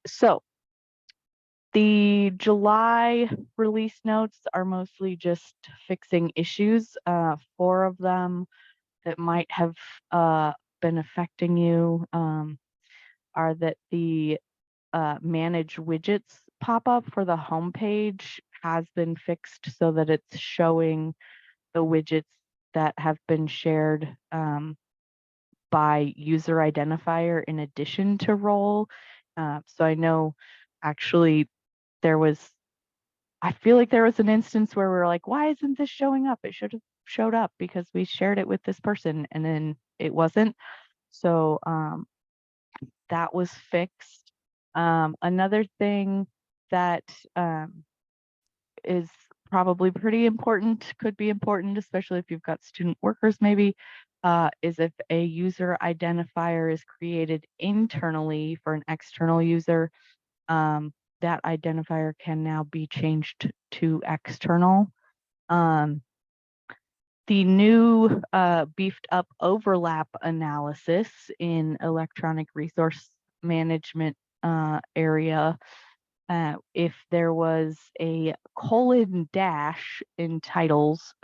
So the July release notes are mostly just fixing issues. 4 of them that might have been affecting you are that the manage widgets pop-up for the homepage has been fixed so that it's showing the widgets that have been shared by user identifier in addition to role. So I know actually I feel like there was an instance where we were like, why isn't this showing up? It should have showed up because we shared it with this person and then it wasn't. So that was fixed. Another thing that is probably pretty important, could be important, especially if you've got student workers maybe, is if a user identifier is created internally for an external user, that identifier can now be changed to external. The new beefed up overlap analysis in electronic resource management area, if there was a colon dash in titles,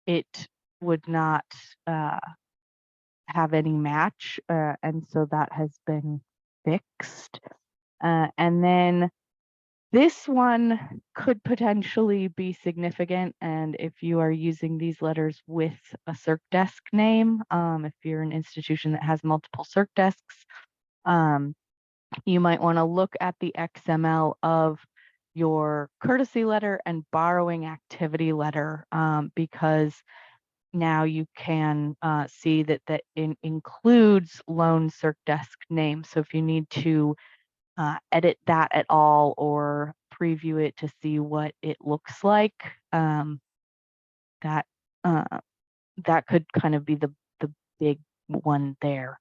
it would not have any match, and so that has been fixed. And then this one could potentially be significant, and if you are using these letters with a circ desk name, if you're an institution that has multiple circ desks, you might want to look at the XML of your courtesy letter and borrowing activity letter, because now you can see that includes loan circ desk name. So if you need to edit that at all or preview it to see what it looks like, that that could kind of be the big one there.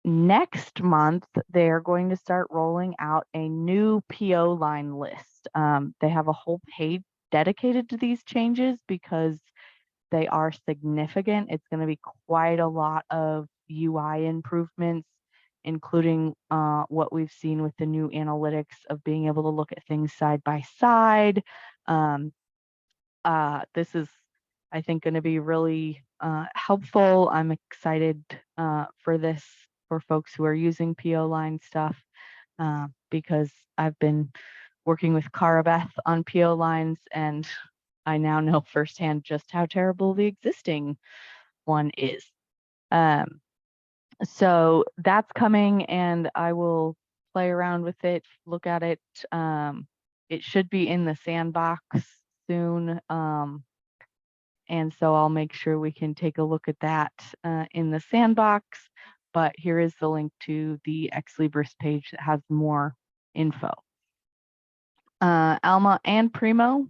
Next month, they're going to start rolling out a new PO line list. They have a whole page dedicated to these changes because they are significant. It's going to be quite a lot of UI improvements, including what we've seen with the new analytics of being able to look at things side by side. This is, I think, going to be really helpful. I'm excited for this for folks who are using PO line stuff, because I've been working with Cara Beth on PO lines, and I now know firsthand just how terrible the existing one is. So that's coming, and I will play around with it, look at it. It should be in the sandbox soon. And so I'll make sure we can take a look at that in the sandbox. But here is the link to the Ex Libris page that has more info. Alma and Primo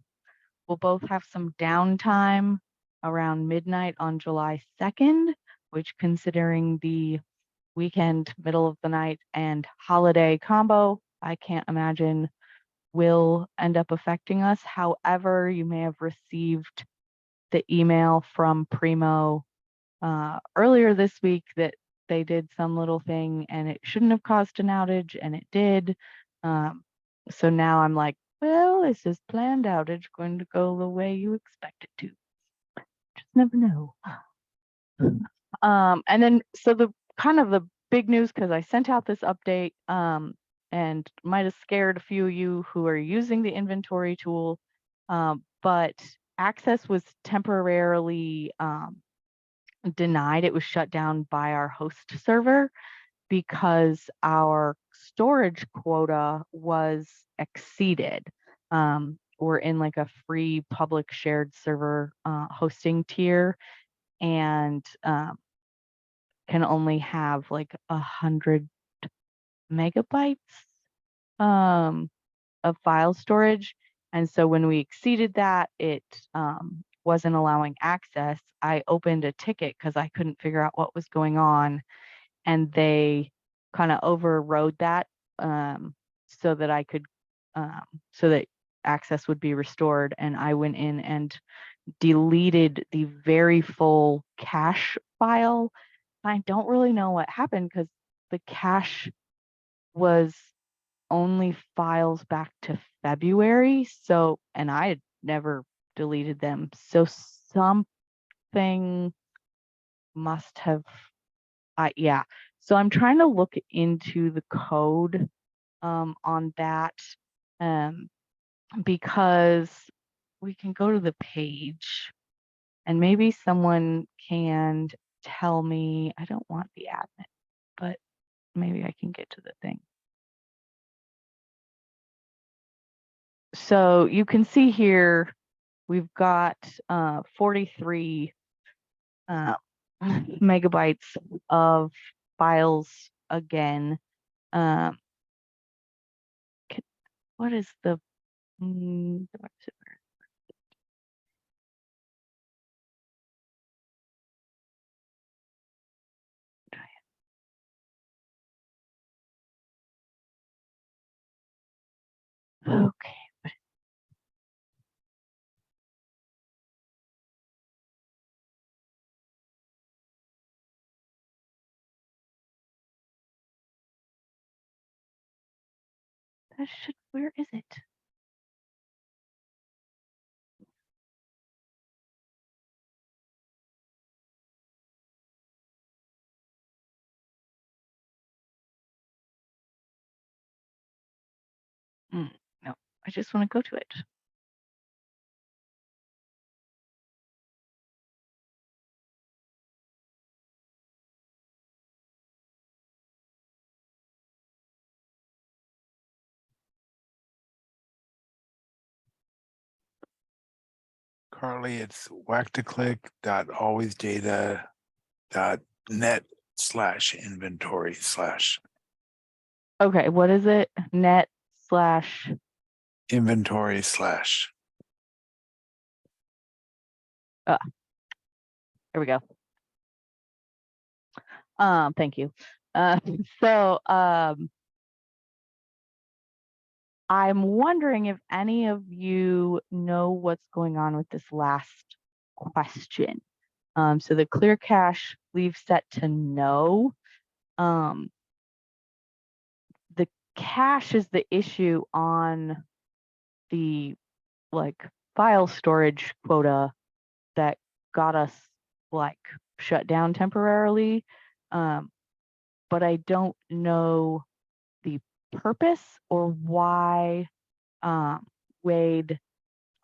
will both have some downtime around midnight on July 2nd, which, considering the weekend, middle of the night, and holiday combo, I can't imagine will end up affecting us. However, you may have received the email from Primo earlier this week that they did some little thing and it shouldn't have caused an outage, and it did. So now I'm like, well, is this planned outage going to go the way you expect it to? Just never know. And then, so the kind of the big news, because I sent out this update and might have scared a few of you who are using the inventory tool, but access was temporarily denied. It was shut down by our host server because our storage quota was exceeded. We're in like a free public shared server hosting tier, and can only have like 100 megabytes of file storage. And so when we exceeded that, it wasn't allowing access. I opened a ticket because I couldn't figure out what was going on, and they kind of overrode that so that I could, so that access would be restored. And I went in and deleted the very full cache file. I don't really know what happened because the cache was only files back to February. So, and I had never deleted them. So something must have, yeah. So I'm trying to look into the code on that because we can go to the page and maybe someone can tell me. I don't want the admin, but maybe I can get to the thing. So you can see here, we've got 43 megabytes of files again. What is the, okay. That should, where is it? No, I just want to go to it. Carly, it's whackdata.alwaysdata.net/inventory/ Okay, what is it? Net slash inventory/. there we go. Thank you. So I'm wondering if any of you know what's going on with this last question. So the clear cache leaves set to no. The cache is the issue on the file storage quota that got us shut down temporarily. But I don't know the purpose or why Wade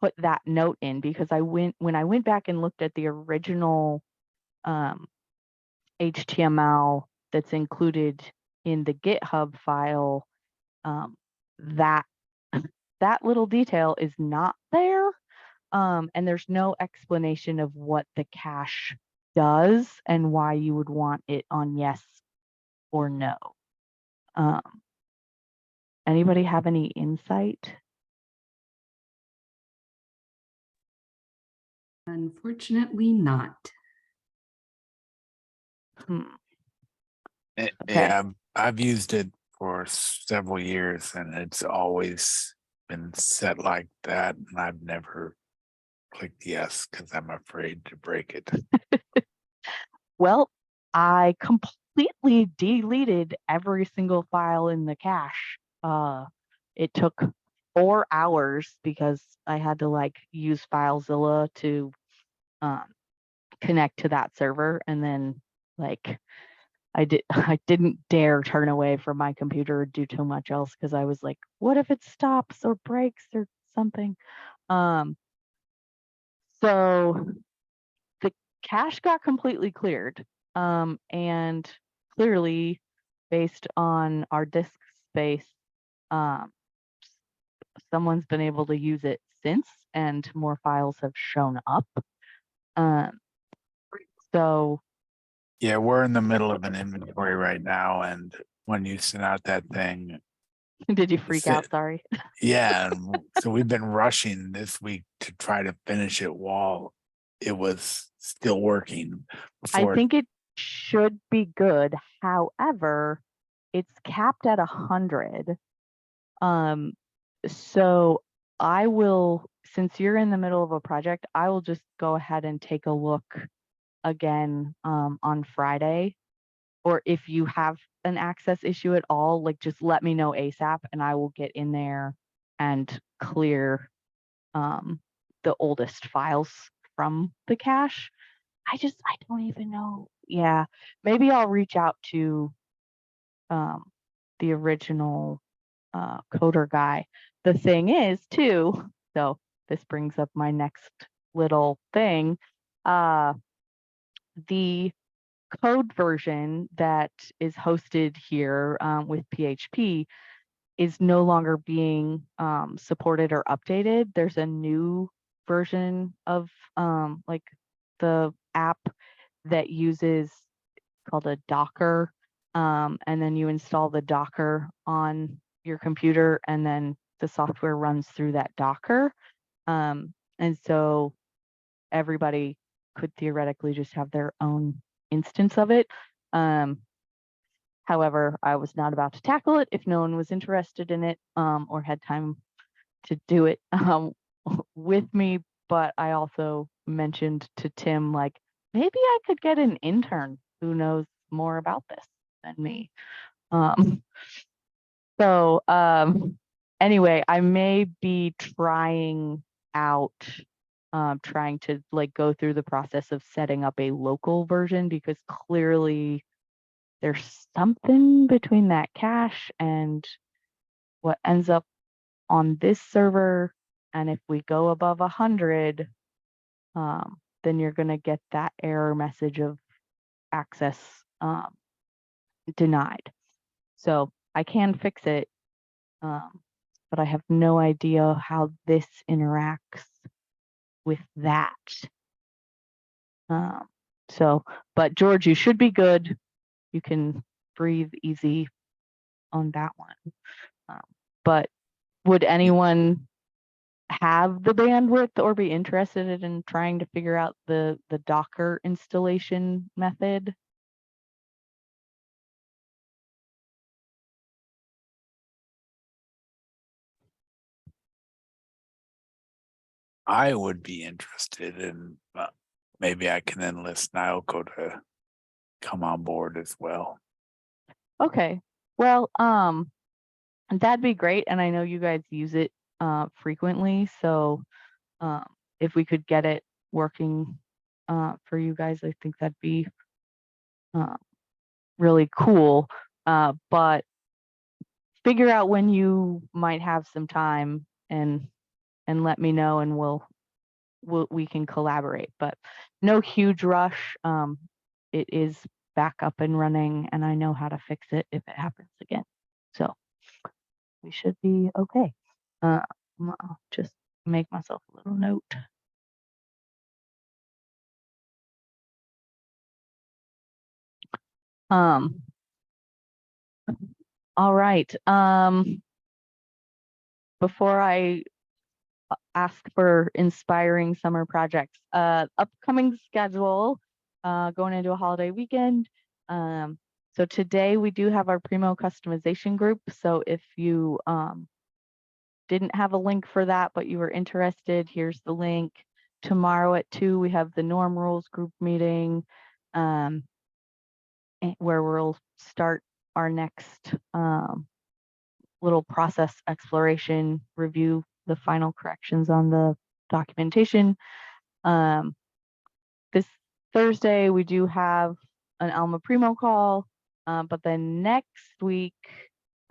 put that note in, because when I went back and looked at the original HTML that's included in the GitHub file, that little detail is not there. And there's no explanation of what the cache does and why you would want it on yes or no. Anybody have any insight? Unfortunately not. Okay. Yeah, I've used it for several years and it's always been set like that. And I've never clicked yes because I'm afraid to break it. Well, I completely deleted every single file in the cache. It took 4 hours because I had to use FileZilla to connect to that server, and then I didn't dare turn away from my computer or do too much else because I was like, what if it stops or breaks or something? So the cache got completely cleared. And clearly, based on our disk space, someone's been able to use it since, and more files have shown up. So Yeah, we're in the middle of an inventory right now. And when you sent out that thing, did you freak out? Sorry. yeah. So we've been rushing this week to try to finish it while it was still working. I think it should be good. However, it's capped at 100. So I will, since you're in the middle of a project, I will just go ahead and take a look again on Friday. Or if you have an access issue at all, like just let me know ASAP and I will get in there and clear the oldest files from the cache. I don't even know. Yeah, maybe I'll reach out to the original coder guy. The thing is too, so this brings up my next little thing. The code version that is hosted here with PHP is no longer being supported or updated. There's a new version of like the app that uses called a Docker, and then you install the Docker on your computer, and then the software runs through that Docker. And so everybody could theoretically just have their own instance of it. However, I was not about to tackle it if no one was interested in it or had time to do it with me. But I also mentioned to Tim, like, maybe I could get an intern who knows more about this than me. So anyway, I may be trying out trying to like go through the process of setting up a local version, because clearly there's something between that cache and what ends up on this server. And if we go above 100, then you're going to get that error message of access denied. So I can fix it, but I have no idea how this interacts with that. But George, you should be good. You can breathe easy on that one. But would anyone have the bandwidth or be interested in trying to figure out the Docker installation method? I would be interested in, maybe I can enlist Naoko to come on board as well. Okay, well, that'd be great, and I know you guys use it frequently, so if we could get it working for you guys, I think that'd be really cool. But figure out when you might have some time and let me know, and we can collaborate. But no huge rush. It is back up and running, and I know how to fix it if it happens again. So we should be okay. I'll just make myself a little note. All right. Before I ask for inspiring summer projects, upcoming schedule, going into a holiday weekend. So today we do have our Primo customization group. So if you didn't have a link for that, but you were interested, here's the link. Tomorrow at 2, we have the norm rules group meeting, where we'll start our next little process exploration, review the final corrections on the documentation. This Thursday, we do have an Alma Primo call, but then next week,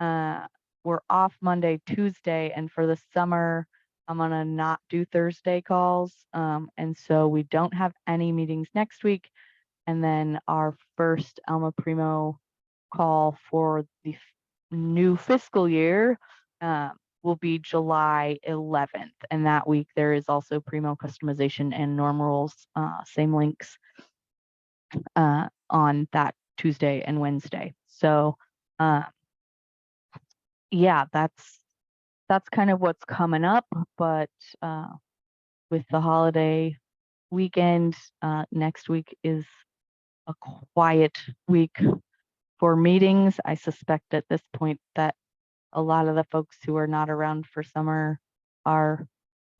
we're off Monday, Tuesday, and for the summer, I'm gonna not do Thursday calls. And so we don't have any meetings next week. And then our first Alma Primo call for the new fiscal year will be July 11th. And that week there is also Primo customization and norm rules, same links on that Tuesday and Wednesday. So yeah, that's kind of what's coming up. But with the holiday weekend, next week is a quiet week for meetings. I suspect at this point that a lot of the folks who are not around for summer are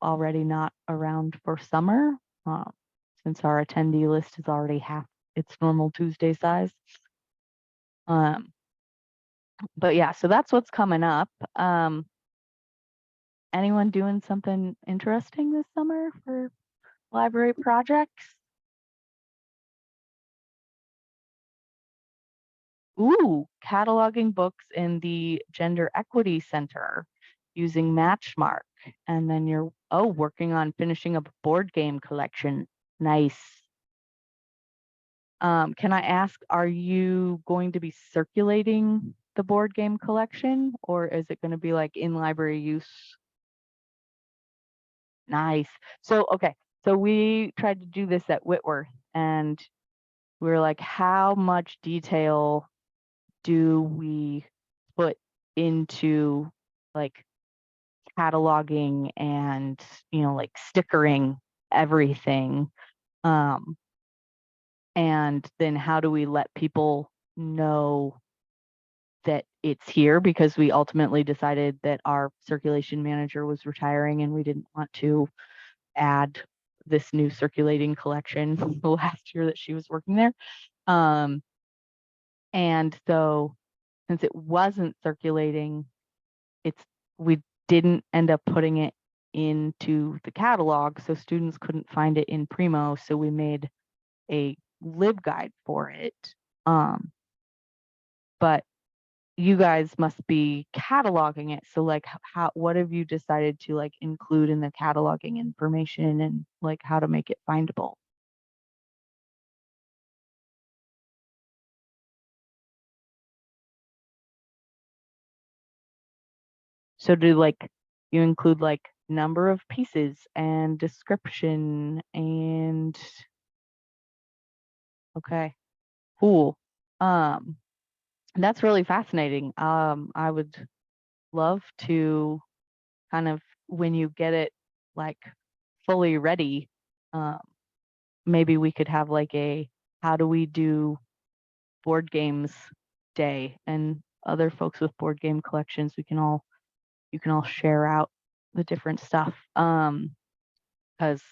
already not around for summer, since our attendee list is already half its normal Tuesday size. But yeah, so that's what's coming up. Anyone doing something interesting this summer for library projects? Ooh, cataloging books in the Gender Equity Center using Matchmark. And then you're, working on finishing up a board game collection. Nice. Can I ask, are you going to be circulating the board game collection, or is it going to be like in library use? Nice. So, okay. So we tried to do this at Whitworth, and we were like, how much detail do we put into like cataloging and, like stickering everything? And then how do we let people know that it's here, because we ultimately decided that our circulation manager was retiring and we didn't want to add this new circulating collection the last year that she was working there. And so since it wasn't circulating, we didn't end up putting it into the catalog, so students couldn't find it in Primo. So we made a LibGuide for it. But you guys must be cataloging it. So like what have you decided to like include in the cataloging information, and like how to make it findable? So do like you include like number of pieces and description and okay, cool. That's really fascinating. I would love to kind of, when you get it like fully ready, um, maybe we could have like a how do we do board games day, and other folks with board game collections, you can all share out the different stuff. Because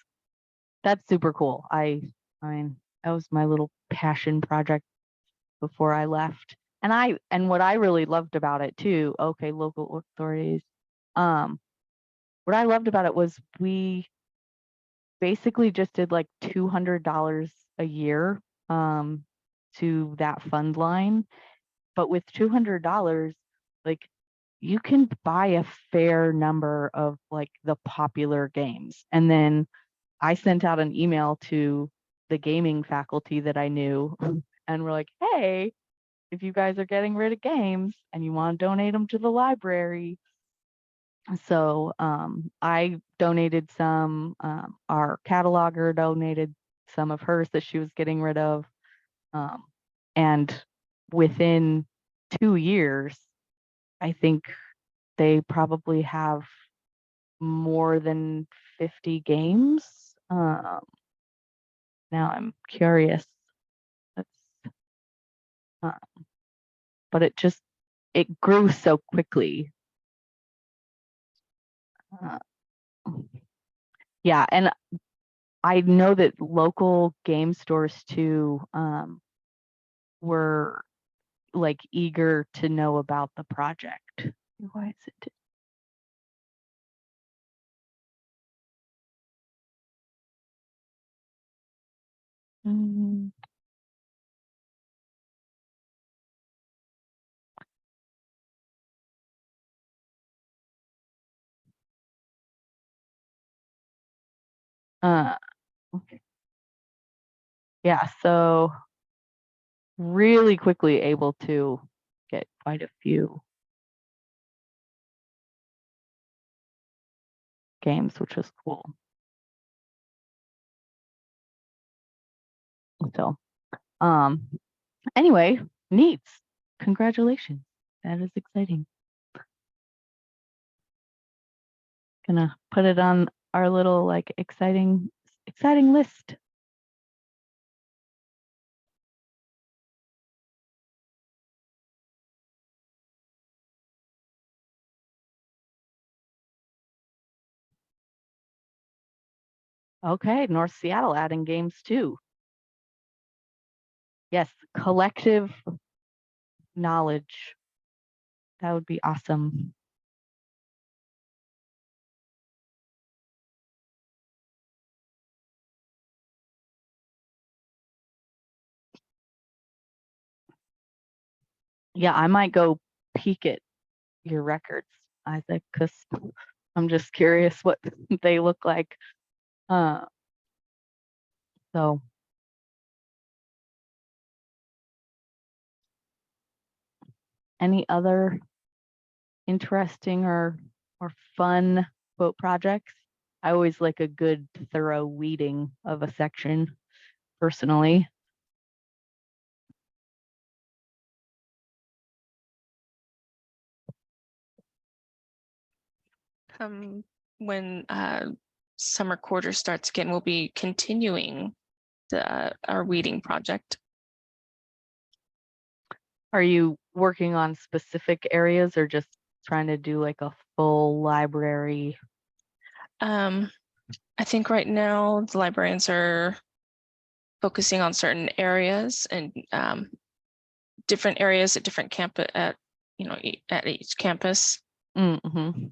that's super cool. I mean, that was my little passion project before I left. And what I really loved about it too, okay, local authorities. What I loved about it was we basically just did like $200 a year to that fund line. But with $200, like you can buy a fair number of like the popular games. And then I sent out an email to the gaming faculty that I knew, and we're like, hey, if you guys are getting rid of games and you want to donate them to the library. So I donated some, our cataloger donated some of hers that she was getting rid of. And within 2 years, I think they probably have more than 50 games. Now I'm curious. That's, uh, but it grew so quickly. Uh, yeah, and I know that local game stores too were like eager to know about the project. Why is it? Mm, uh, okay. Yeah, so really quickly able to get quite a few games, which was cool. So, anyway, neat. Congratulations. That is exciting. Gonna put it on our little like exciting list. Okay, North Seattle adding games too. Yes, collective knowledge That would be awesome. Yeah, I might go peek at your records, Isaac, because I'm just curious what they look like. So any other interesting or fun quote projects? I always like a good thorough weeding of a section personally. When summer quarter starts again, we'll be continuing our weeding project. Are you working on specific areas or just trying to do like a full library? I think right now the librarians are focusing on certain areas and different areas at different campus at each campus. Mm-hmm.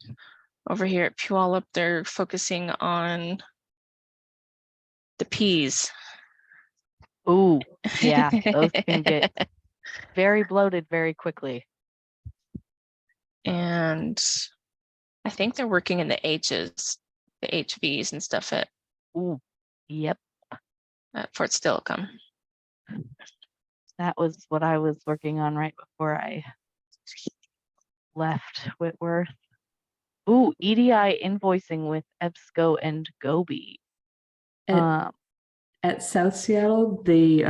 Over here at Puyallup, they're focusing on the peas. Ooh, yeah, those can get very bloated very quickly. And I think they're working in the H's, the HVs and stuff at Ooh, yep. Fort Steilacoom. That was what I was working on right before I left Whitworth. Ooh, EDI invoicing with EBSCO and Gobi. At South Seattle, they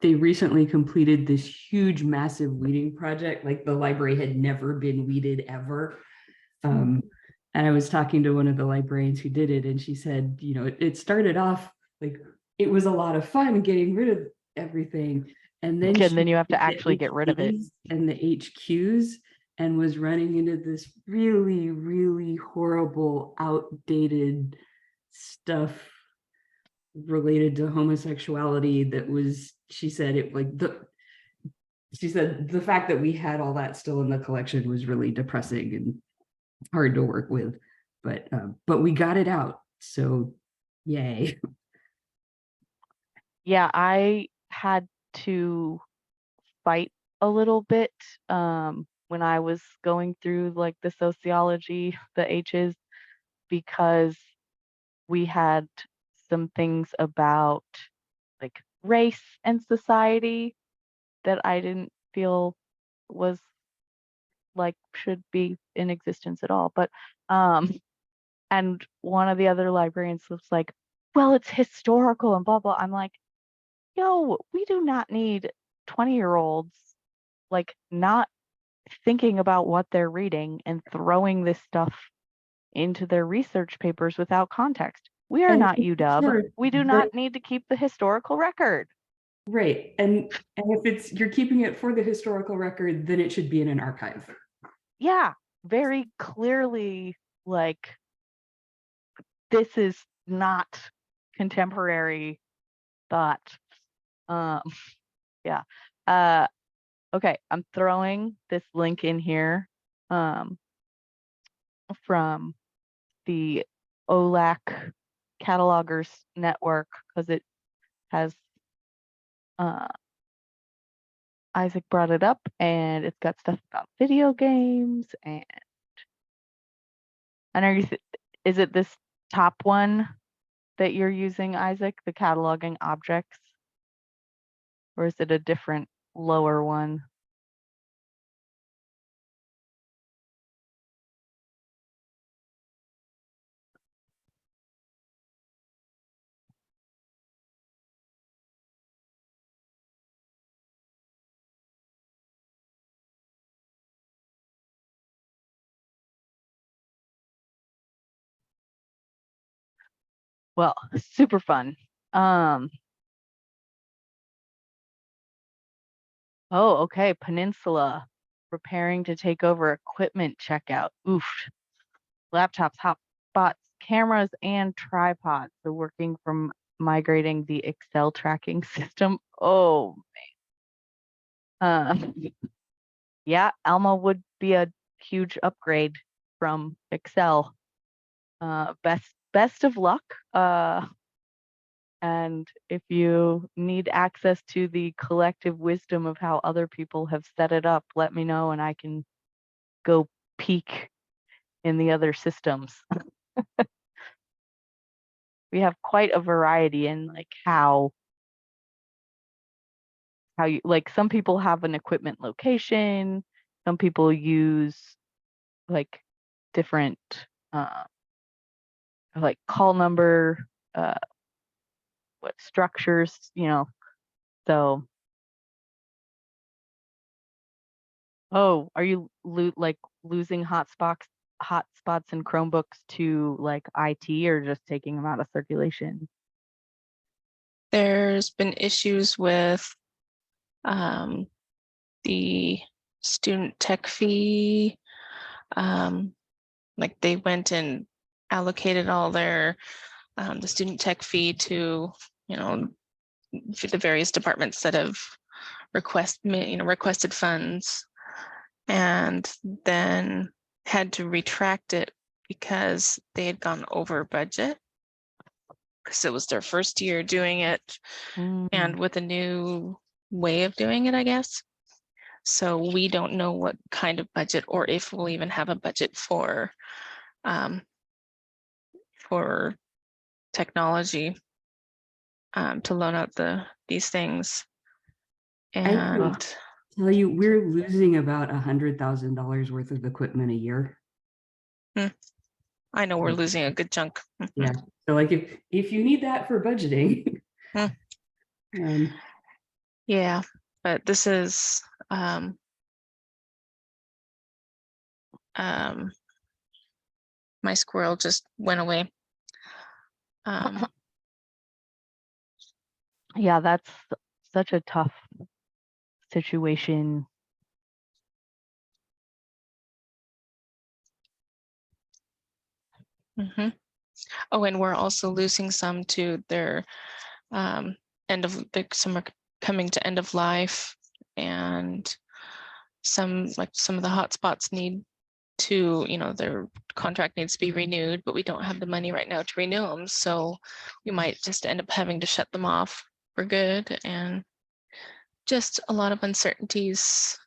recently completed this huge, massive weeding project. Like the library had never been weeded ever. And I was talking to one of the librarians who did it, and she said, you know, it started off like it was a lot of fun getting rid of everything, and then you have to did the actually get rid of it. HQs and the HQs, and was running into this really, really horrible, outdated stuff related to homosexuality that was, she said the fact that we had all that still in the collection was really depressing and hard to work with, but we got it out, so yay. Yeah, I had to fight a little bit when I was going through like the sociology, the H's, because we had some things about like race and society that I didn't feel was like should be in existence at all. But and one of the other librarians was like, well, it's historical and blah blah. I'm like, yo, we do not need 20-year-olds like not thinking about what they're reading and throwing this stuff into their research papers without context. We are not UW. Sure, We do not need to keep the historical record. Right. And if you're keeping it for the historical record, then it should be in an archive. Yeah, very clearly, like, this is not contemporary thought. Yeah. Okay, I'm throwing this link in here from the OLAC catalogers network because it has Isaac brought it up and it's got stuff about video games and are you is it this top one that you're using, Isaac, the cataloging objects, or is it a different lower one? Well, super fun. Oh, okay. Peninsula preparing to take over equipment checkout. Oof. Laptops, hotspots, cameras, and tripods. So working from migrating the Excel tracking system. Oh man. yeah, Alma would be a huge upgrade from Excel. Best of luck. And if you need access to the collective wisdom of how other people have set it up, let me know and I can go peek in the other systems. We have quite a variety in like how you like some people have an equipment location, some people use like different like call number what structures, so oh, are you losing hotspots and Chromebooks to like IT or just taking them out of circulation? There's been issues with the student tech fee. Like they went and allocated all their the student tech fee to, for the various departments that have requested funds, and then had to retract it because they had gone over budget because it was their first year doing it and with a new way of doing it, I guess. So we don't know what kind of budget or if we'll even have a budget for technology to loan out these things. I can And tell you, we're losing about $100,000 worth of equipment a year. I know we're losing a good chunk. Yeah. So like if you need that for budgeting. Yeah, but this is my squirrel just went away. Yeah, that's such a tough situation. Oh, and we're also losing some to their some are coming to end of life, and some of the hotspots need to, their contract needs to be renewed, but we don't have the money right now to renew them. So we might just end up having to shut them off for good, and just a lot of uncertainties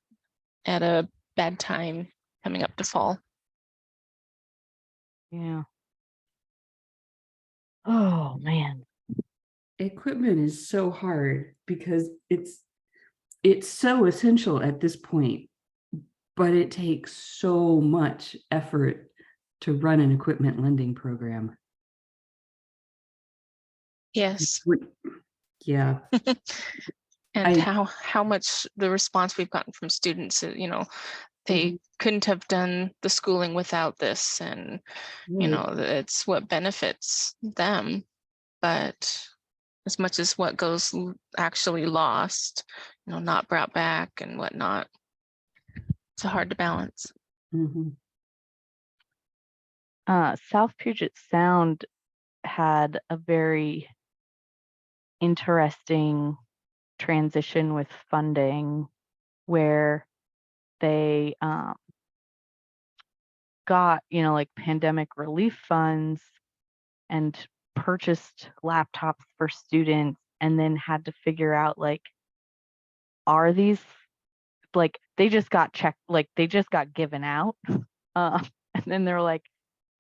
at a bad time coming up to fall. Yeah. Oh man. Equipment is so hard because it's so essential at this point, but it takes so much effort to run an equipment lending program. Yes. Yeah. And how much the response we've gotten from students, they couldn't have done the schooling without this, and it's what benefits them, but as much as what goes actually lost, not brought back and whatnot, it's hard to balance. South Puget Sound had a very interesting transition with funding where they got, like pandemic relief funds and purchased laptops for students, and then had to figure out like, are these like they just got checked, like they just got given out. And then they're like,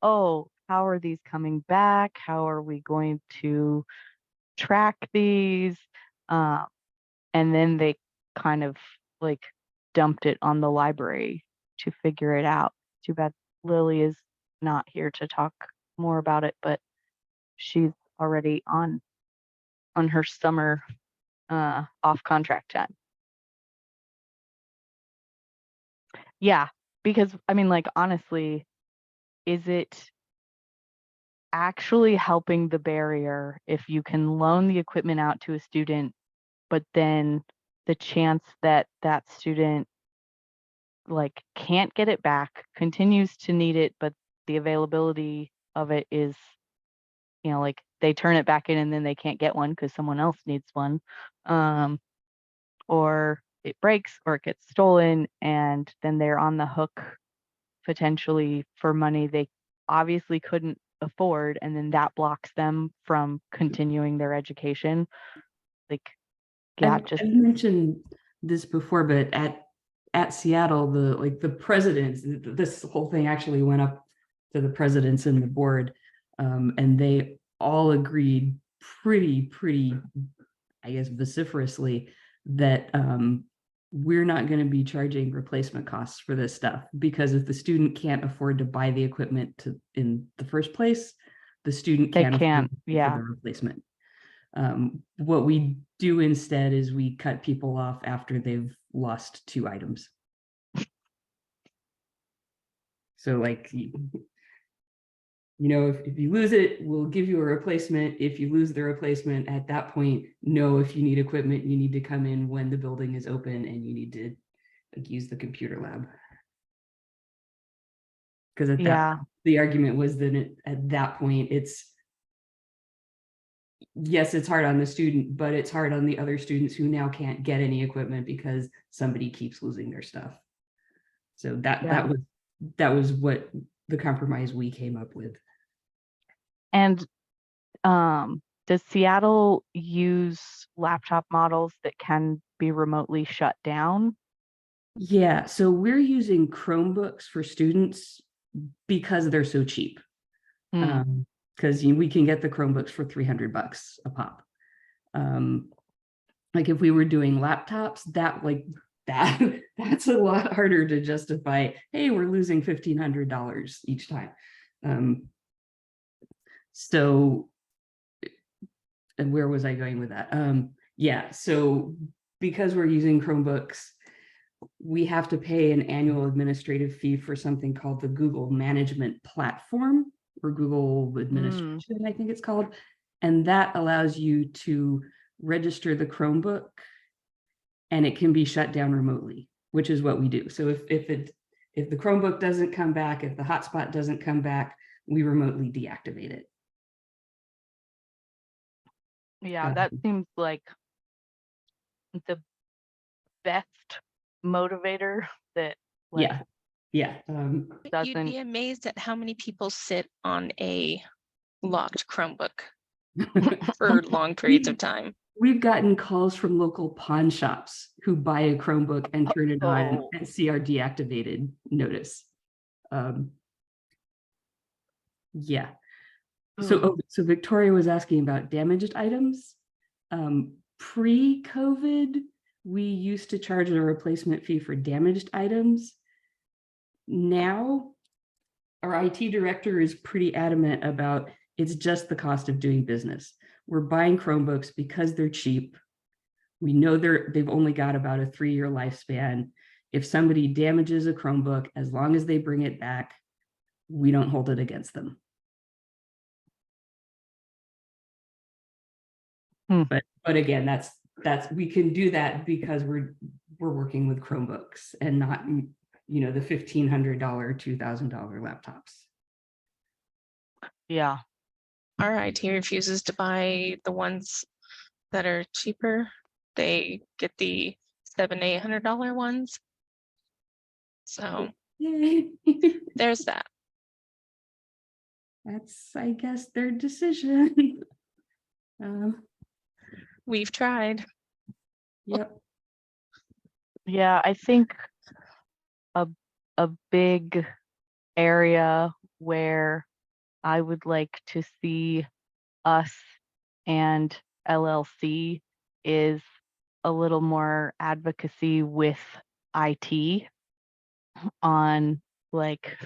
oh, how are these coming back? How are we going to track these? And then they kind of like dumped it on the library to figure it out. Too bad Lily is not here to talk more about it, but she's already on her summer off contract time. Yeah, because I mean, like, honestly, is it actually helping the barrier if you can loan the equipment out to a student, but then the chance that that student like can't get it back, continues to need it, but the availability of it is, like they turn it back in and then they can't get one because someone else needs one, or it breaks or it gets stolen, and then they're on the hook potentially for money they obviously couldn't afford, and then that blocks them from continuing their education. Like, yeah, I've mentioned this before, but at Seattle, the presidents, this whole thing actually went up to the presidents and the board, and they all agreed pretty, I guess, vociferously that we're not going to be charging replacement costs for this stuff, because if the student can't afford to buy the equipment in the first place, the student They can't can't, afford to pay yeah. for the replacement. What we do instead is we cut people off after they've lost 2 items. So like, if you lose it, we'll give you a replacement. If you lose the replacement at that point, know if you need equipment, you need to come in when the building is open and you need to use the computer lab. Because the argument was that at that point, yes, it's hard on the student, but it's hard on the other students who now can't get any equipment because somebody keeps losing their stuff. So that was what the compromise we came up with. And does Seattle use laptop models that can be remotely shut down? Yeah, so we're using Chromebooks for students because they're so cheap. Because we can get the Chromebooks for $300 a pop. Like if we were doing laptops, that's a lot harder to justify. Hey, we're losing $1,500 each time. So, and where was I going with that? Yeah, so because we're using Chromebooks, we have to pay an annual administrative fee for something called the Google Management Platform, or Google Administration, I think it's called. And that allows you to register the Chromebook and it can be shut down remotely, which is what we do. So if the Chromebook doesn't come back, if the hotspot doesn't come back, we remotely deactivate it. Yeah, that seems like the best motivator that, like, yeah. You'd be amazed at how many people sit on a locked Chromebook for long periods of time. We've gotten calls from local pawn shops who buy a Chromebook and turn it on and see our deactivated notice. Yeah. So Victoria was asking about damaged items. Pre-COVID, we used to charge a replacement fee for damaged items. Now, our IT director is pretty adamant about it's just the cost of doing business. We're buying Chromebooks because they're cheap. We know they've only got about a 3-year lifespan. If somebody damages a Chromebook, as long as they bring it back, we don't hold it against them. But again, that's we can do that because we're working with Chromebooks and not, the $1,500, $2,000 laptops. Yeah. Our IT refuses to buy the ones that are cheaper. They get the $700-800 ones. So there's that. That's, I guess, their decision. We've tried. Yep. Yeah, I think a big area where I would like to see us and LLC is a little more advocacy with IT on, like,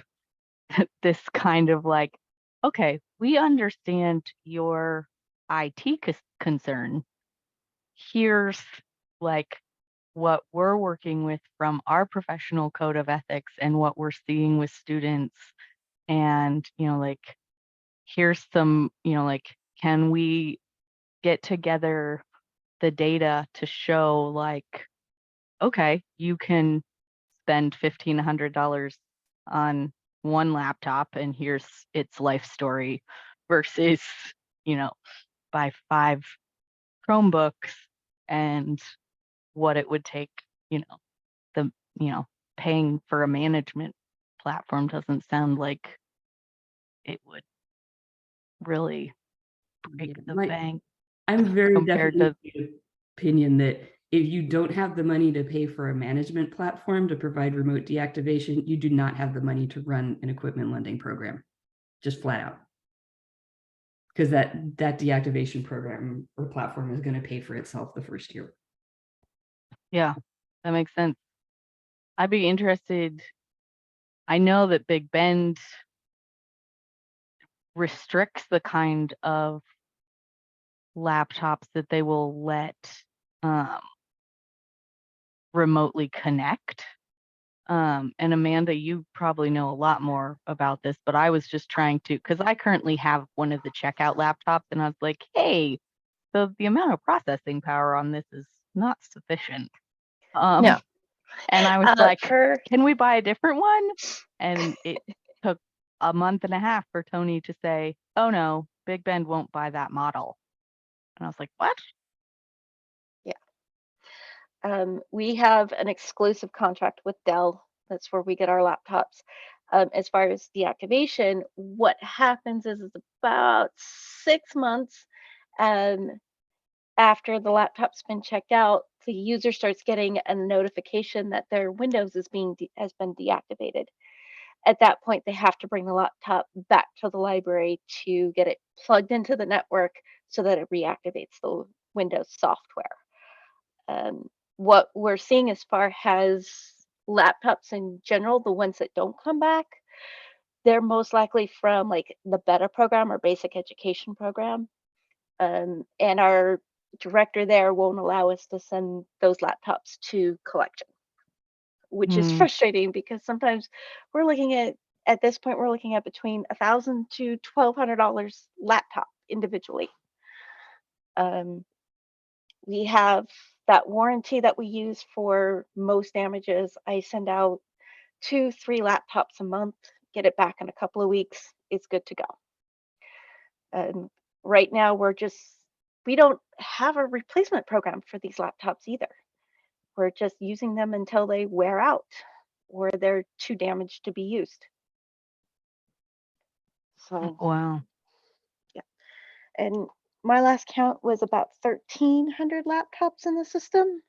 this kind of like, okay, we understand your IT concern. Here's like what we're working with from our professional code of ethics and what we're seeing with students. And, like, here's some, like, can we get together the data to show, like, okay, you can spend $1,500 on one laptop and here's its life story versus, buy 5 Chromebooks and what it would take you know, the, paying for a management platform doesn't sound like it would really break Yeah, the my- bank I'm very compared definitely to, of the opinion that if you don't have the money to pay for a management platform to provide remote deactivation, you do not have the money to run an equipment lending program, just flat out. Because that deactivation program or platform is going to pay for itself the first year. yeah, that makes sense. I'd be interested. I know that Big Bend restricts the kind of laptops that they will let um, remotely connect. And Amanda, you probably know a lot more about this, but I was just trying to, because I currently have one of the checkout laptops, and I was like, hey, so the amount of processing power on this is not sufficient. No. And I was like, For can we buy a different one? And it took a month and a half for Tony to say, oh no, Big Bend won't buy that model. And I was like, what? we have an exclusive contract with Dell. That's where we get our laptops. As far as deactivation, what happens is it's about 6 months after the laptop's been checked out, the user starts getting a notification that their Windows has been deactivated. At that point, they have to bring the laptop back to the library to get it plugged into the network so that it reactivates the Windows software. What we're seeing as far as laptops in general, the ones that don't come back, they're most likely from like the BETA program or basic education program. And our director there won't allow us to send those laptops to collection, which is frustrating because sometimes we're looking at this point, we're looking at between $1,000 to $1,200 laptop individually. We have that warranty that we use for most damages. I send out 2-3 laptops a month, get it back in a couple of weeks. It's good to go. Right now, we don't have a replacement program for these laptops either. We're just using them until they wear out or they're too damaged to be used. So, Wow. yeah. And my last count was about 1,300 laptops in the system.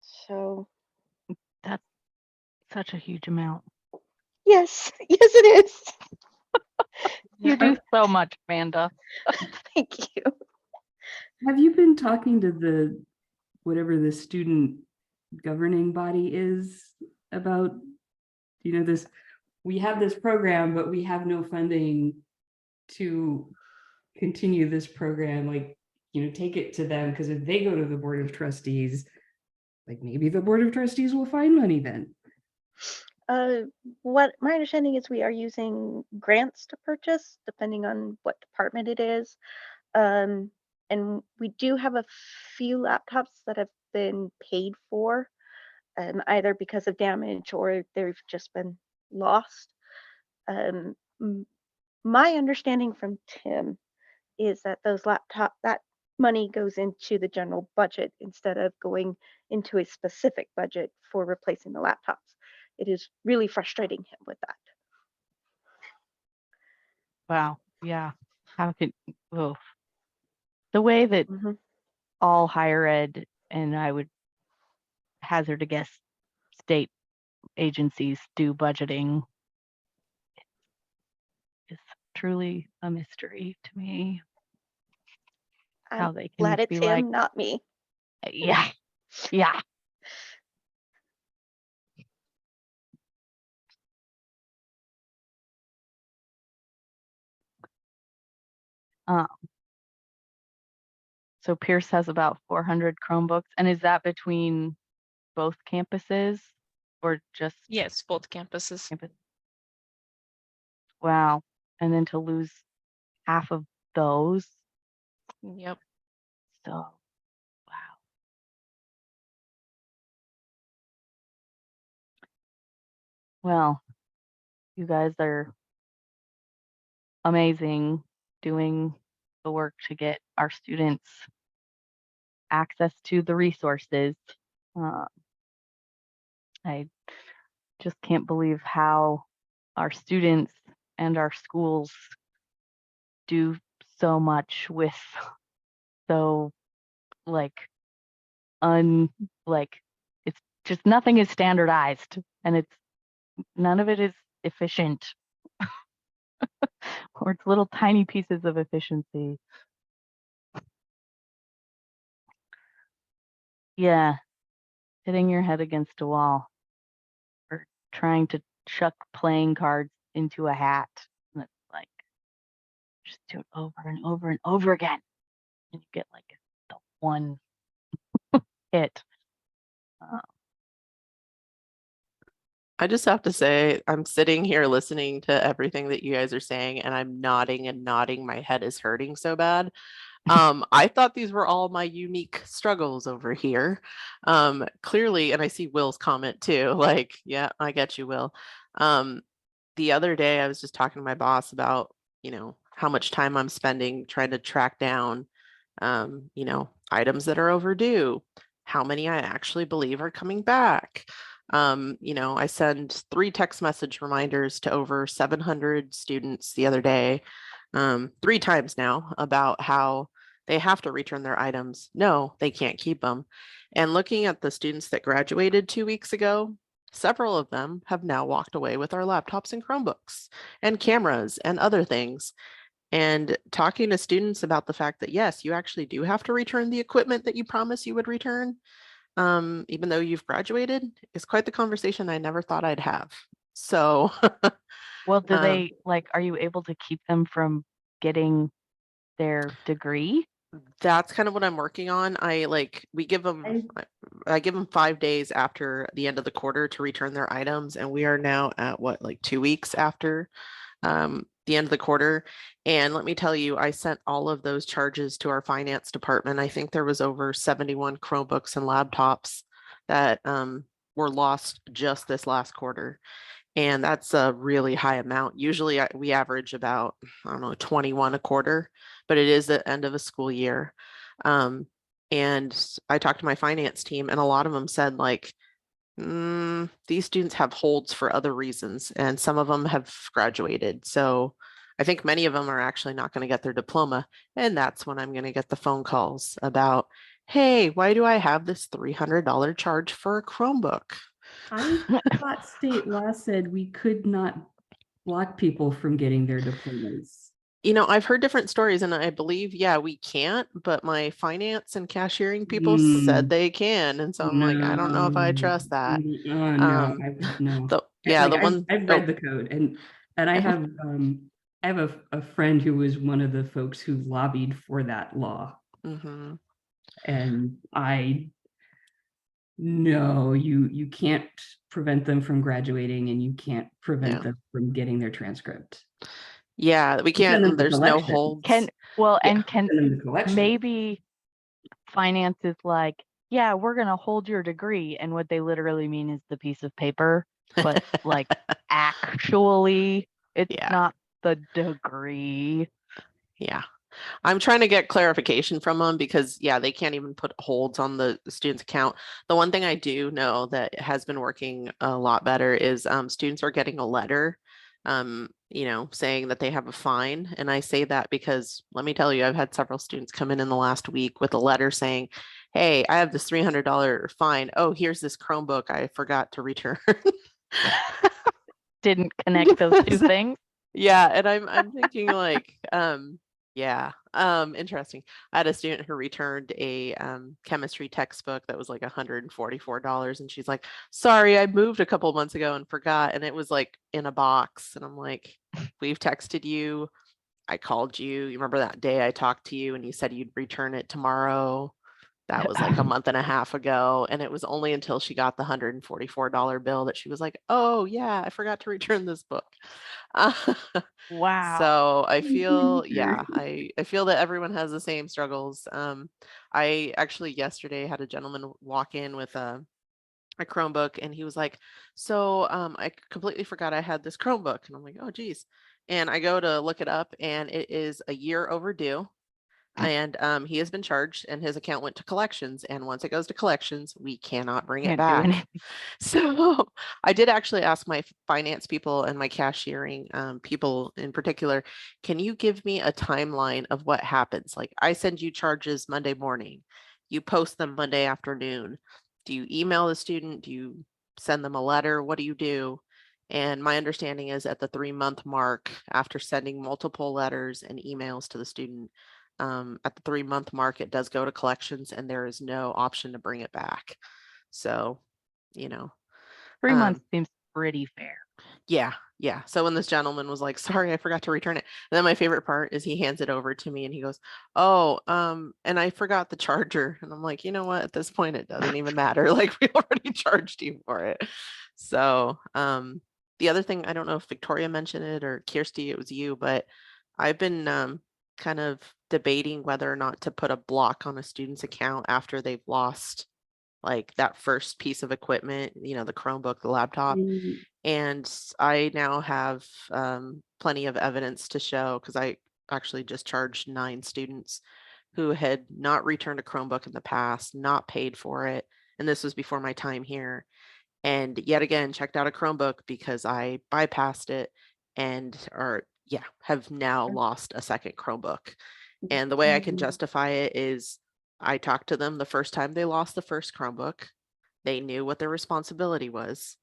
So, That's such a huge amount. yes, yes, it is. You do so much, Amanda. Thank you. Have you been talking to the whatever the student governing body is about, this? We have this program, but we have no funding to continue this program. Like, take it to them, because if they go to the board of trustees, like maybe the board of trustees will find money then. What my understanding is, we are using grants to purchase, depending on what department it is. And we do have a few laptops that have been paid for, either because of damage or they've just been lost. My understanding from Tim is that that money goes into the general budget instead of going into a specific budget for replacing the laptops. It is really frustrating him with that. Wow. Yeah. How could, oh, the way that all higher ed, and I would hazard a guess, state agencies do budgeting is truly a mystery to me. How I'm they can glad it's be like, him, not me. yeah, yeah. So Pierce has about 400 Chromebooks, and is that between both campuses or just Yes, both campuses. campus? Wow. And then to lose half of those. Yep. So, wow. Well, you guys are amazing doing the work to get our students access to the resources. I just can't believe how our students and our schools do so much with so like it's just nothing is standardized, and none of it is efficient. Or it's little tiny pieces of efficiency. Yeah, hitting your head against a wall or trying to chuck playing cards into a hat. And it's like, just do it over and over and over again. And you get like the one hit. I just have to say, I'm sitting here listening to everything that you guys are saying, and I'm nodding and nodding. My head is hurting so bad. I thought these were all my unique struggles over here. Clearly, and I see Will's comment too, like, yeah, I get you, Will. The other day I was just talking to my boss about, how much time I'm spending trying to track down, items that are overdue, how many I actually believe are coming back. I send 3 text message reminders to over 700 students the other day, 3 times now, about how they have to return their items. No, they can't keep them. And looking at the students that graduated 2 weeks ago, several of them have now walked away with our laptops and Chromebooks and cameras and other things. And talking to students about the fact that, yes, you actually do have to return the equipment that you promised you would return, even though you've graduated, is quite the conversation I never thought I'd have. So, Well, do they are you able to keep them from getting their degree? that's kind of what I'm working on. We give them, I give them 5 days after the end of the quarter to return their items. And we are now at 2 weeks after the end of the quarter. And let me tell you, I sent all of those charges to our finance department. I think there was over 71 Chromebooks and laptops that were lost just this last quarter. And that's a really high amount. Usually we average about, 21 a quarter, but it is the end of a school year. And I talked to my finance team, and a lot of them said these students have holds for other reasons, and some of them have graduated. So I think many of them are actually not going to get their diploma. And that's when I'm going to get the phone calls about, hey, why do I have this $300 charge for a Chromebook? I thought state law said we could not block people from getting their diplomas. I've heard different stories, and I believe, yeah, we can't, but my finance and cashiering people said they can. And so I'm like, I don't know if I trust that. Oh, no, no. I've read the code, and I have a friend who was one of the folks who lobbied for that law. Mm-hmm. And no, you can't prevent them from graduating, and you can't prevent them from getting their transcript. Yeah, we can't. There's no holds. And maybe finance is like, yeah, we're going to hold your degree. And what they literally mean is the piece of paper, but actually it's not the degree. Yeah. I'm trying to get clarification from them because, they can't even put holds on the student's account. The one thing I do know that has been working a lot better is students are getting a letter, saying that they have a fine. And I say that because, let me tell you, I've had several students come in the last week with a letter saying, hey, I have this $300 fine. Oh, here's this Chromebook I forgot to return. Didn't connect those two things. Yeah. And I'm thinking interesting. I had a student who returned a chemistry textbook that was $144, and she's like, sorry, I moved a couple months ago and forgot, and it was in a box. And I'm like, we've texted you, I called you, you remember that day I talked to you and you said you'd return it tomorrow? That was a month and a half ago. And it was only until she got the $144 bill that she was like, oh yeah, I forgot to return this book. Wow. So I feel, I feel that everyone has the same struggles. I actually yesterday had a gentleman walk in with a Chromebook, and he was like, so I completely forgot I had this Chromebook. And I'm like, oh geez. And I go to look it up, and it is a year overdue. And he has been charged and his account went to collections. And once it goes to collections, we cannot bring it Can't do back. anything. So I did actually ask my finance people and my cashiering people in particular, can you give me a timeline of what happens? Like I send you charges Monday morning, you post them Monday afternoon. Do you email the student? Do you send them a letter? What do you do? And my understanding is at the 3-month mark, after sending multiple letters and emails to the student, at the 3-month mark, it does go to collections and there is no option to bring it back. So, you know, 3 um, months seems pretty fair. yeah. So when this gentleman was like, sorry, I forgot to return it. And then my favorite part is he hands it over to me and he goes, oh, and I forgot the charger. And I'm like, you know what? At this point, it doesn't even matter. Like we already charged you for it. So, the other thing, I don't know if Victoria mentioned it or Kirsty, it was you, but I've been kind of debating whether or not to put a block on a student's account after they've lost like that first piece of equipment, you know, the Chromebook, the laptop. Mm, And I now have plenty of evidence to show because I actually just charged 9 students who had not returned a Chromebook in the past, not paid for it. And this was before my time here. And yet again, checked out a Chromebook because I bypassed it and have now lost a second Chromebook. And the way I can mm, justify it is I talked to them the first time they lost the first Chromebook. They knew what their responsibility was.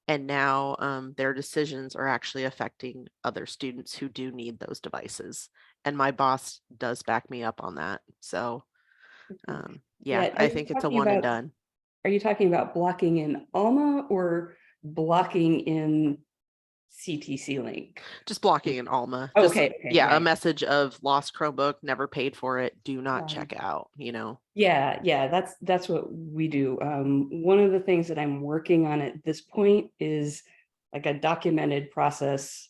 And now their decisions are actually affecting other students who do need those devices. And my boss does back me up on that. So Yeah, are I you think it's a talking one and about- done. Are you talking about blocking in Alma or blocking in CTC Link? Just blocking in Alma. Oh, Just, okay, a message of lost Chromebook, never paid for it, do not Got it. check out, you know. Yeah, that's what we do. One of the things that I'm working on at this point is like a documented process,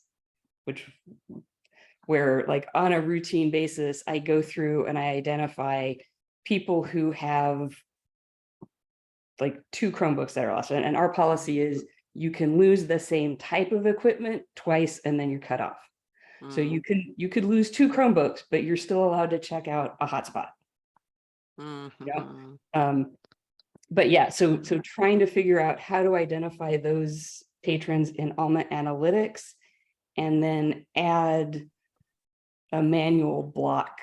where like on a routine basis, I go through and I identify people who have like 2 Chromebooks that are lost. And our policy is you can lose the same type of equipment twice and then you're cut off. So Mm, you could lose 2 Chromebooks, but you're still allowed to check out a hotspot. mhm. But yeah, so trying to figure out how to identify those patrons in Alma Analytics and then add a manual block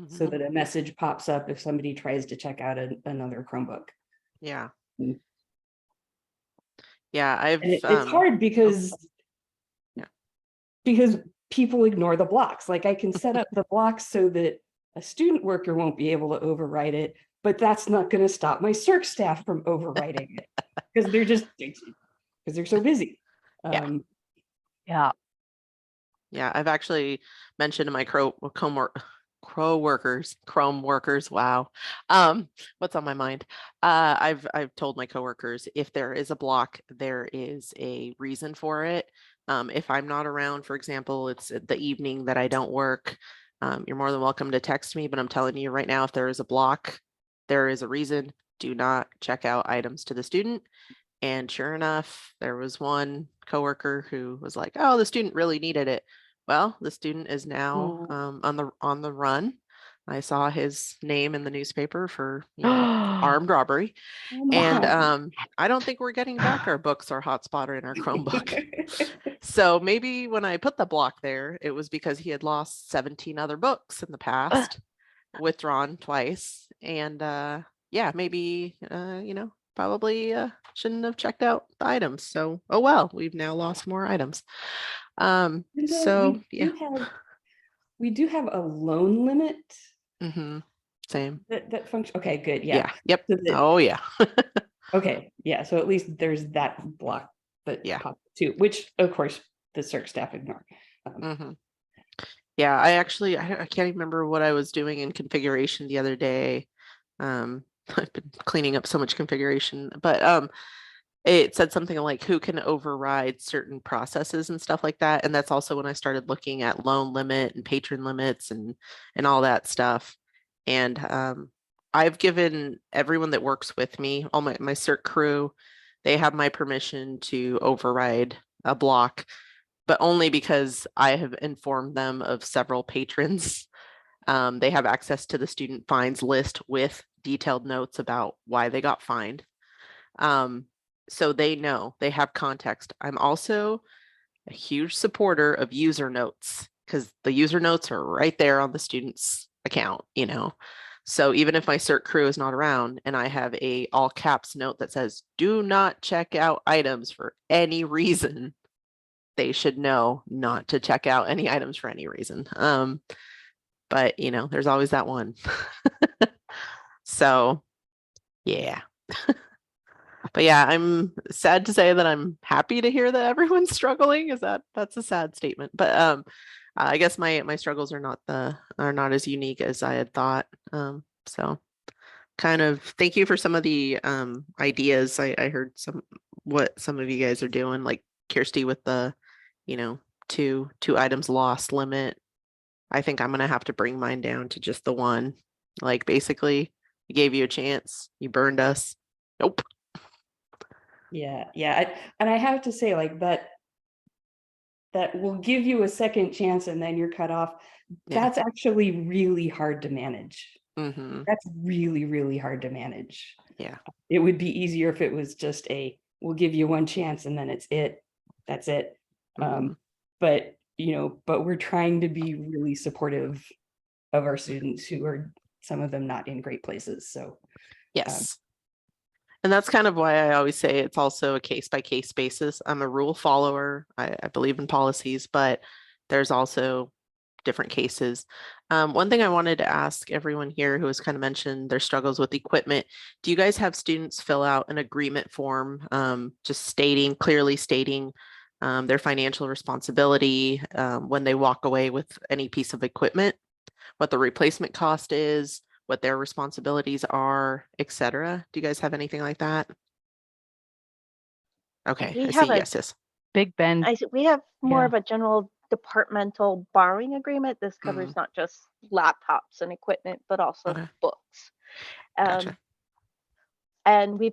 so Mhm. that a message pops up if somebody tries to check out another Chromebook. Yeah. Mm. Yeah, I've And it's hard because Yeah. because people ignore the blocks. Like I can set up the blocks so that a student worker won't be able to override it, but that's not going to stop my circ staff from overriding it because they're so busy. Yeah. Yeah. Yeah, I've actually mentioned to my Chrome workers. Wow. What's on my mind? I've told my coworkers if there is a block, there is a reason for it. If I'm not around, for example, it's the evening that I don't work, you're more than welcome to text me, but I'm telling you right now, if there is a block, there is a reason. Do not check out items to the student. And sure enough, there was one coworker who was like, "Oh, the student really needed it." Well, the student is now on the run. I saw his name in the newspaper for armed robbery. And I don't think we're getting back our books or hotspot or in our Chromebook. So maybe when I put the block there, it was because he had lost 17 other books in the past, withdrawn twice. And maybe probably shouldn't have checked out the items. So oh well, we've now lost more items. So yeah. We do have a loan limit Same. that function. Okay, good. Yeah. Yep. So that- Oh yeah. Okay, yeah. So at least there's that block that popped too, which of course the circ staff ignore. Yeah, I can't even remember what I was doing in configuration the other day. I've been cleaning up so much configuration, but it said something like who can override certain processes and stuff like that. And that's also when I started looking at loan limit and patron limits and all that stuff. And I've given everyone that works with me, all my CERT crew, they have my permission to override a block, but only because I have informed them of several patrons They have access to the student fines list with detailed notes about why they got fined. So they know, they have context. I'm also a huge supporter of user notes because the user notes are right there on the student's account, you know. So even if my CERT crew is not around and I have a all caps note that says, do not check out items for any reason, they should know not to check out any items for any reason. But you know, there's always that one. So yeah. But yeah, I'm sad to say that I'm happy to hear that everyone's struggling. That's a sad statement. But I guess my struggles are not as unique as I had thought. So kind of thank you for some of the ideas. I heard what some of you guys are doing, like Kirsty with the, you know, two items lost limit. I think I'm gonna have to bring mine down to just the one. Like basically, we gave you a chance, you burned us. Nope. Yeah, and I have to say, like, that will give you a second chance and then you're cut off. Yeah. That's actually really hard to manage. Mm-hmm. That's really, really hard to manage. Yeah. It would be easier if it was just we'll give you one chance and then that's it. Mhm. But you know, but we're trying to be really supportive of our students who are, some of them, not in great places. So Yes. And that's kind of why I always say it's also a case by case basis. I'm a rule follower. I believe in policies, but there's also different cases. One thing I wanted to ask everyone here who has kind of mentioned their struggles with equipment, do you guys have students fill out an agreement form, just clearly stating their financial responsibility when they walk away with any piece of equipment, what the replacement cost is, what their responsibilities are, etc.? Do you guys have anything like that? Okay, We I have see. a- Yes. Big Ben. We have more Yeah. of a general departmental borrowing agreement. This covers not just laptops and equipment, but also Okay. books. Gotcha. And we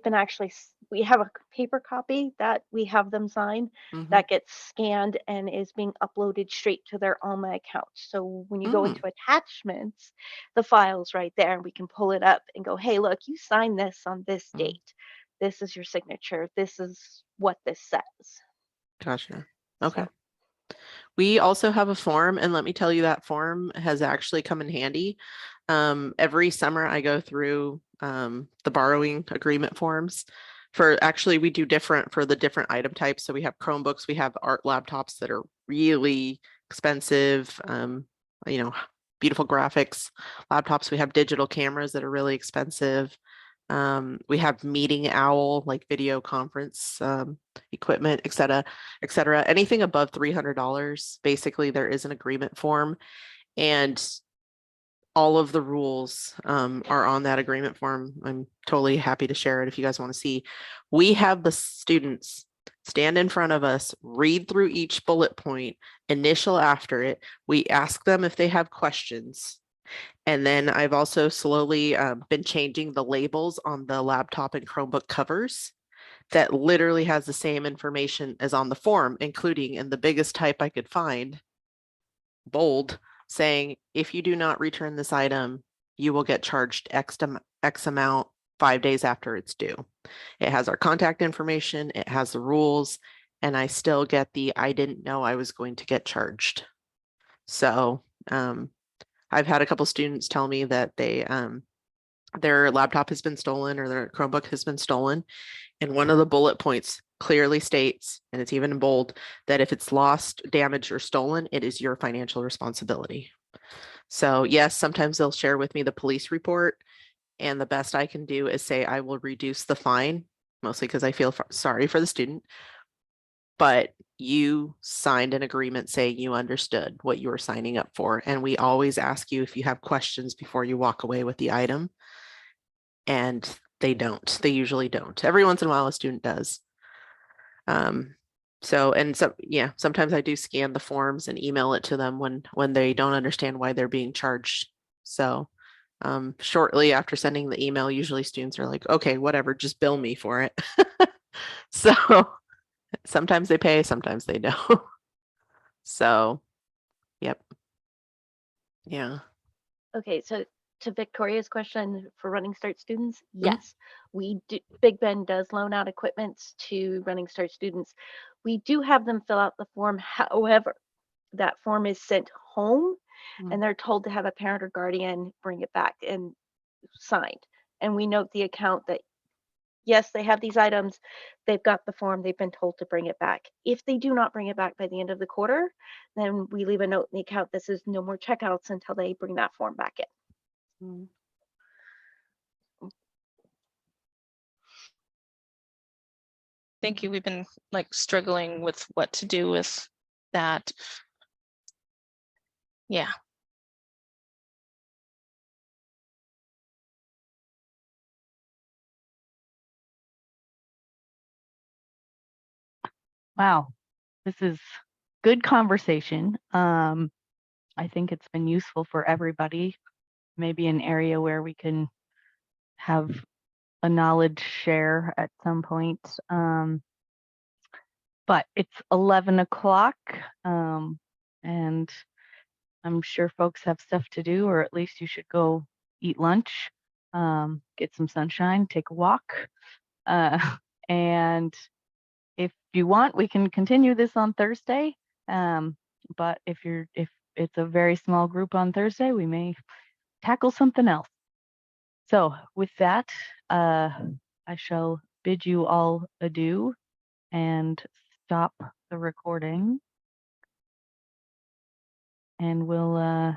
have a paper copy that we have them sign Mhm. that gets scanned and is being uploaded straight to their Alma account. So when you go into attachments, the file's right there and we can pull it up and go, hey, look, you signed this on this Mhm. date. This is your signature. This is what this says. Gotcha. Okay. So, We also have a form, and let me tell you, that form has actually come in handy. Every summer I go through the borrowing agreement forms. We do different for the different item types. So we have Chromebooks, we have art laptops that are really expensive, you know, beautiful graphics laptops. We have digital cameras that are really expensive. We have Meeting Owl, like video conference equipment, et cetera. Anything above $300, basically there is an agreement form, and all of the rules are on that agreement form. I'm totally happy to share it if you guys want to see. We have the students stand in front of us, read through each bullet point, initial after it. We ask them if they have questions. And then I've also slowly been changing the labels on the laptop and Chromebook covers that literally has the same information as on the form, including in the biggest type I could find, bold, saying, if you do not return this item, you will get charged X amount 5 days after it's due. It has our contact information, it has the rules, and I still get the I didn't know I was going to get charged. So I've had a couple students tell me that their laptop has been stolen or their Chromebook has been stolen. And one of the bullet points clearly states, and it's even in bold, that if it's lost, damaged, or stolen, it is your financial responsibility. So yes, sometimes they'll share with me the police report, and the best I can do is say I will reduce the fine, mostly because I feel sorry for the student. But you signed an agreement saying you understood what you were signing up for. And we always ask you if you have questions before you walk away with the item. And they don't. They usually don't. Every once in a while, a student does. Sometimes I do scan the forms and email it to them when they don't understand why they're being charged. So shortly after sending the email, usually students are like, okay, whatever, just bill me for it. So sometimes they pay, sometimes they don't. So, yep. Yeah. Okay, so to Victoria's question for Running Start students, Mhm. yes, we do. Big Bend does loan out equipment to Running Start students. We do have them fill out the form. However, that form is sent home Mm. and they're told to have a parent or guardian bring it back and signed. And we note the account that yes, they have these items, they've got the form, they've been told to bring it back. If they do not bring it back by the end of the quarter, then we leave a note in the account that says no more checkouts until they bring that form back in. Mm. Thank you. We've been like struggling with what to do with that. Yeah. Wow, this is good conversation. I think it's been useful for everybody. Maybe an area where we can have a knowledge share at some point. But it's 11 o'clock, and I'm sure folks have stuff to do, or at least you should go eat lunch, get some sunshine, take a walk. Uh, and if you want, we can continue this on Thursday. But if it's a very small group on Thursday, we may tackle something else. So with that, I shall bid you all adieu and stop the recording. And we'll